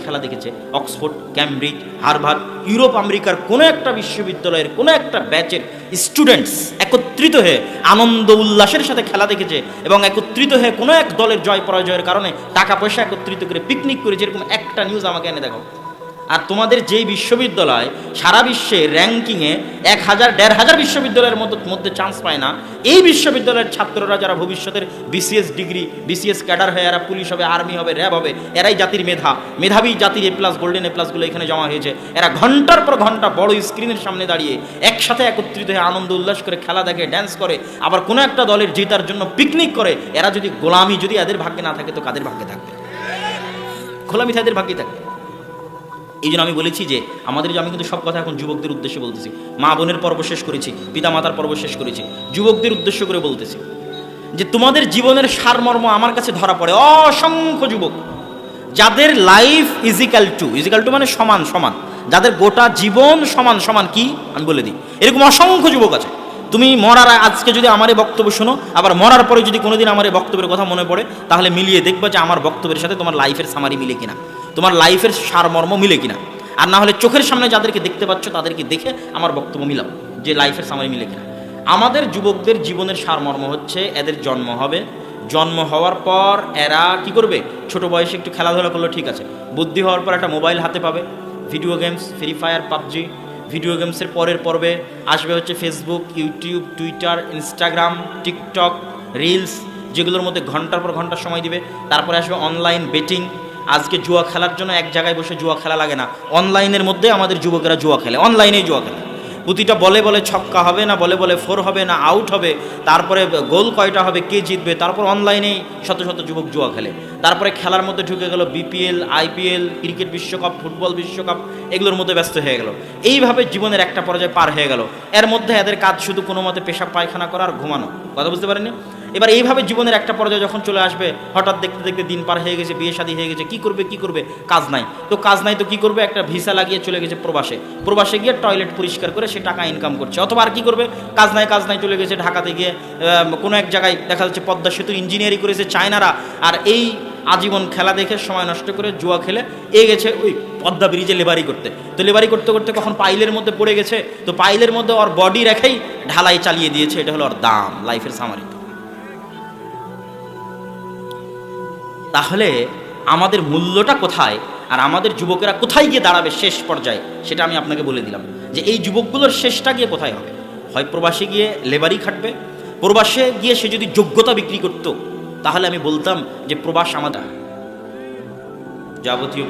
খেলা দেখেছে, Oxford, Cambridge, Harvard, Europe আমেরিকার কোনো একটা বিশ্ববিদ্যালয়ের কোনো একটা ব্যাচের স্টুডেন্টস একত্রিত হয়ে আনন্দ উল্লাসের সাথে খেলা দেখেছে এবং একত্রিত হয়ে কোনো এক দলের জয় পরাজয়ের কারণে টাকা পয়সা একত্রিত করে পিকনিক করেছে, এরকম একটা নিউজ আমাকে এনে দেখো। আর তোমাদের যেই বিশ্ববিদ্যালয় সারা বিশ্বে র্যাঙ্কিংয়ে 1000 1500 বিশ্ববিদ্যালয়ের মধ্যে চান্স পায় না, এই বিশ্ববিদ্যালয়ের ছাত্ররা যারা ভবিষ্যতের বিসিএস ডিগ্রি, বিসিএস ক্যাডার হয়ে এরা পুলিশ হবে, আর্মি হবে, র্যাব হবে, এরাই জাতির মেধাবী জাতির এ প্লাস, গোল্ডেন এ প্লাসগুলো এখানে জমা হয়েছে। এরা ঘন্টার পর ঘন্টা বড় স্ক্রিনের সামনে দাঁড়িয়ে একসাথে একত্রিত হয়ে আনন্দ উল্লাস করে খেলা দেখে, ড্যান্স করে, আবার কোনো একটা দলের জেতার জন্য পিকনিক করে। এরা যদি গোলামি যদি এদের ভাগ্যে না থাকে তো কাদের ভাগ্যে থাকবে? গোলামি এদের ভাগ্যে থাকবে। এই জন্য আমি বলেছি যে আমাদের, আমি কিন্তু সব কথা এখন যুবকদের উদ্দেশ্যে বলতেছি, মা বোনের পর্ব শেষ করেছি, পিতা মাতার পর্ব শেষ করেছি, যুবকদের উদ্দেশ্য করে বলতেছি যে তোমাদের জীবনের সারমর্ম আমার কাছে ধরা পড়ে। অসংখ্য যুবক যাদের লাইফ ইজিক্যাল টু মানে সমান সমান, যাদের গোটা জীবন সমান সমান, কি আমি বলে দিই, এরকম অসংখ্য যুবক আছে। তুমি মরার আজকে যদি আমার এই বক্তব্য শোনো, আবার মরার পরে যদি কোনোদিন আমার এই বক্তব্যের কথা মনে পড়ে, তাহলে মিলিয়ে দেখবা যে আমার বক্তব্যের সাথে তোমার লাইফের সামারি মিলে কিনা, তোমার লাইফের সারমর্ম মিলে কিনা। আর না হলে চোখের সামনে যাদেরকে দেখতে পাচ্ছ তাদেরকে দেখে আমার বক্তব্য মিলাও যে লাইফের সামারি মিলে কিনা। আমাদের যুবকদের জীবনের সারমর্ম হচ্ছে এদের জন্ম হবে, জন্ম হওয়ার পর এরা কি করবে, ছোট বয়সে একটু খেলাধুলা করলো ঠিক আছে, বুদ্ধি হওয়ার পর একটা মোবাইল হাতে পাবে, video games, free fire, PUBG, video গেমসের পরের পর্বে আসবে হচ্ছে Facebook, YouTube, Twitter, Instagram, TikTok, reels, যেগুলোর মধ্যে ঘন্টার পর ঘন্টা সময় দিবে। তারপরে আসবে অনলাইন বেটিং। আজকে জুয়া খেলার জন্য এক জায়গায় বসে জুয়া খেলা লাগে না, অনলাইনের মধ্যে আমাদের যুবকেরা জুয়া খেলে, অনলাইনেই জুয়া খেলে। প্রতিটা বলে বলে ছক্কা হবে না, বলে বলে ফোর হবে না, আউট হবে, তারপরে গোল কয়টা হবে, কে জিতবে, তারপর অনলাইনেই শত শত যুবক জুয়া খেলে। তারপরে খেলার মধ্যে ঢুকে গেল বিপিএল, আইপিএল, ক্রিকেট বিশ্বকাপ, ফুটবল বিশ্বকাপ, এগুলোর মধ্যে ব্যস্ত হয়ে গেল। এইভাবে জীবনের একটা পর্যায়ে পার হয়ে গেল। এর মধ্যে এদের কাজ শুধু কোনো মতে পেশাব পায়খানা করা আর ঘুমানো, কথা বুঝতে পারেননি? এবার এইভাবে জীবনের একটা পর্যায়ে যখন চলে আসবে, হঠাৎ দেখতে দেখতে দিন পার হয়ে গেছে, বিয়ে শাদী হয়ে গেছে, কি করবে, কাজ নাই তো কি করবে, একটা ভিসা লাগিয়ে চলে গেছে প্রবাসে গিয়ে টয়লেট পরিষ্কার করে সে টাকা ইনকাম করছে। অথবা আর কি করবে, কাজ নাই চলে গেছে ঢাকাতে গিয়ে কোনো এক জায়গায় দেখা যাচ্ছে পদ্মা সেতু ইঞ্জিনিয়ারিং করেছে চায়নারা, আর এই আজীবন খেলা দেখে সময় নষ্ট করে জুয়া খেলে গেছে ওই পদ্মা ব্রিজে লেবারি করতে করতে কখন পাইলের মধ্যে পড়ে গেছে, তো পাইলের মধ্যে ওর বডি রেখেই ঢালাই চালিয়ে দিয়েছে। এটা হলো ওর দাম, লাইফের সামারি। তাহলে আমাদের মূল্যটা কোথায় আর আমাদের যুবকেরা কোথায় গিয়ে দাঁড়াবে শেষ পর্যায়ে, সেটা আমি আপনাকে বলে দিলাম যে এই যুবকগুলোর শেষটা গিয়ে কোথায় হবে। হয় প্রবাসে গিয়ে লেবারি খাটবে, প্রবাসে গিয়ে সে যদি যোগ্যতা বিক্রি করত তাহলে আমি বলতাম যে প্রবাস আমাদের যাবতীয়